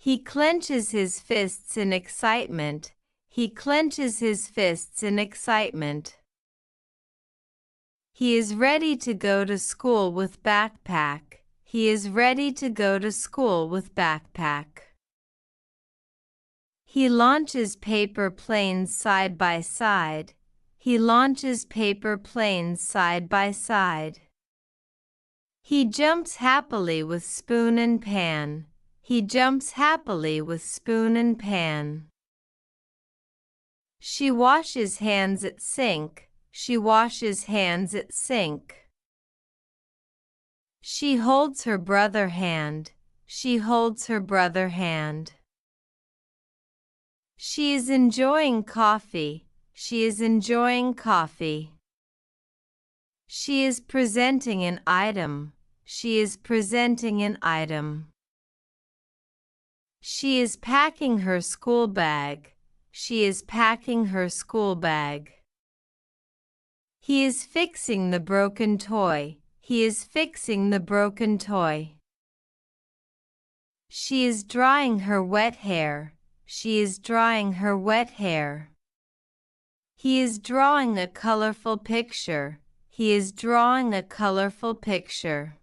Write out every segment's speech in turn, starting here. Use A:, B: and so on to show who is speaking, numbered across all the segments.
A: He clenches his fists in excitement. He clenches his fists in excitement. He is ready to go to school with backpack. He is ready to go to school with backpack. He launches paper planes side by side. He launches paper planes side by side. He jumps happily with spoon and pan. He jumps happily with spoon and pan. She washes hands at sink. She washes hands at sink. She holds her brother hand. She holds her brother hand. She is enjoying coffee. She is enjoying coffee. She is presenting an item. She is presenting an item. She is packing her school bag. She is packing her school bag. He is fixing the broken toy. He is fixing the broken toy. She is drying her wet hair. She is drying her wet hair. He is drawing a colorful picture. He is drawing a colorful picture.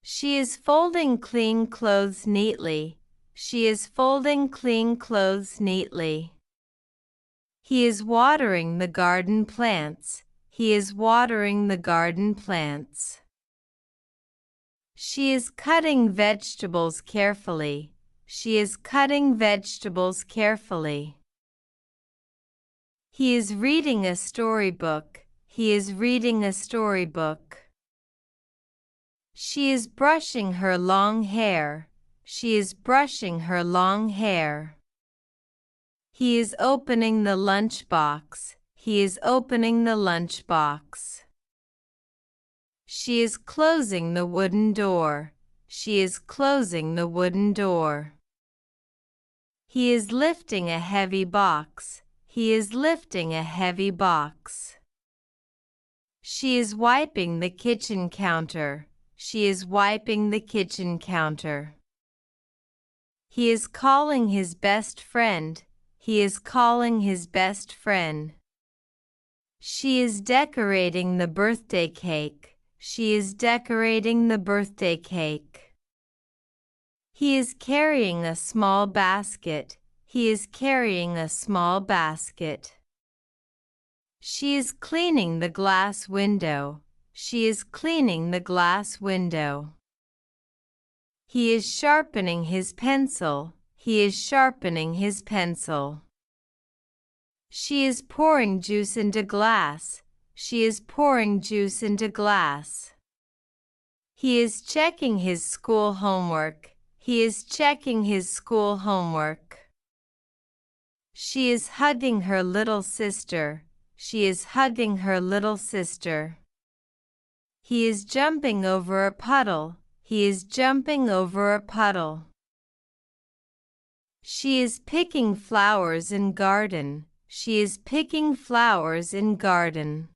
A: She is folding clean clothes neatly. She is folding clean clothes neatly. He is watering the garden plants. He is watering the garden plants. She is cutting vegetables carefully. She is cutting vegetables carefully. He is reading a storybook. He is reading a storybook. She is brushing her long hair. She is brushing her long hair. He is opening the lunchbox. He is opening the lunchbox. She is closing the wooden door. She is closing the wooden door. He is lifting a heavy box. He is lifting a heavy box. She is wiping the kitchen counter. She is wiping the kitchen counter. He is calling his best friend. He is calling his best friend. She is decorating the birthday cake. She is decorating the birthday cake. He is carrying a small basket. He is carrying a small basket. She is cleaning the glass window. She is cleaning the glass window. He is sharpening his pencil. He is sharpening his pencil. She is pouring juice into glass. She is pouring juice into glass. He is checking his school homework. He is checking his school homework. She is hugging her little sister. She is hugging her little sister. He is jumping over a puddle. He is jumping over a puddle. She is picking flowers in garden. She is picking flowers in garden.